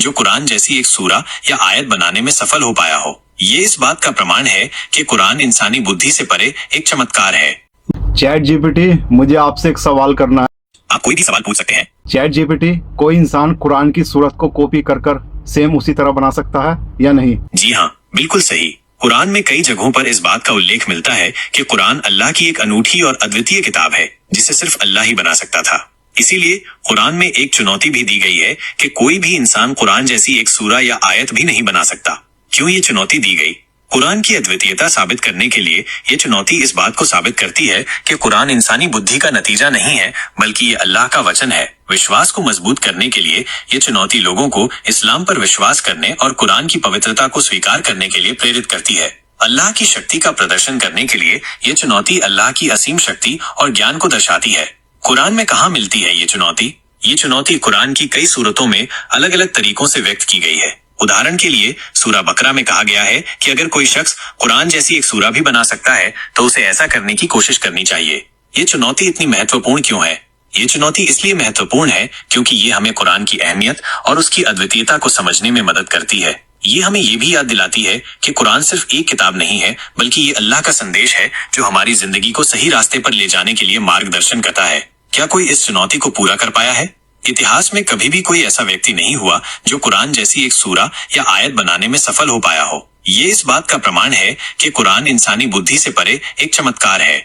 जो कुरान जैसी एक सूरा या आयत बनाने में सफल हो पाया हो। ये इस बात का प्रमाण है कि कुरान इंसानी बुद्धि से परे एक चमत्कार है। चैट जीपीटी, मुझे आपसे एक सवाल करना है। आप कोई भी सवाल पूछ सकते हैं। चैट जीपीटी, कोई इंसान कुरान की सूरत को कॉपी कर सेम उसी तरह बना सकता है या नहीं? जी हाँ, बिल्कुल सही। कुरान में कई जगहों पर इस बात का उल्लेख मिलता है कि कुरान अल्लाह की एक अनूठी और अद्वितीय किताब है जिसे सिर्फ अल्लाह ही बना सकता था। इसीलिए कुरान में एक चुनौती भी दी गई है कि कोई भी इंसान कुरान जैसी एक सूरा या आयत भी नहीं बना सकता। क्यों ये चुनौती दी गई? कुरान की अद्वितीयता साबित करने के लिए ये चुनौती इस बात को साबित करती है कि कुरान इंसानी बुद्धि का नतीजा नहीं है, बल्कि ये अल्लाह का वचन है। विश्वास को मजबूत करने के लिए ये चुनौती लोगों को इस्लाम पर विश्वास करने और कुरान की पवित्रता को स्वीकार करने के लिए प्रेरित करती है। अल्लाह की शक्ति का प्रदर्शन करने के लिए ये चुनौती अल्लाह की असीम शक्ति और ज्ञान को दर्शाती है। कुरान में कहाँ मिलती है ये चुनौती? ये चुनौती कुरान की कई सूरतों में अलग अलग तरीकों से व्यक्त की गई है। उदाहरण के लिए सूरा बकरा में कहा गया है कि अगर कोई शख्स कुरान जैसी एक सूरा भी बना सकता है तो उसे ऐसा करने की कोशिश करनी चाहिए। ये चुनौती इतनी महत्वपूर्ण क्यों है? ये चुनौती इसलिए महत्वपूर्ण है क्योंकि ये हमें कुरान की अहमियत और उसकी अद्वितीयता को समझने में मदद करती है। ये हमें ये भी याद दिलाती है कि कुरान सिर्फ एक किताब नहीं है, बल्कि ये अल्लाह का संदेश है जो हमारी जिंदगी को सही रास्ते पर ले जाने के लिए मार्गदर्शन करता है। क्या कोई इस चुनौती को पूरा कर पाया है? इतिहास में कभी भी कोई ऐसा व्यक्ति नहीं हुआ जो कुरान जैसी एक सूरा या आयत बनाने में सफल हो पाया हो। ये इस बात का प्रमाण है कि कुरान इंसानी बुद्धि से परे एक चमत्कार है।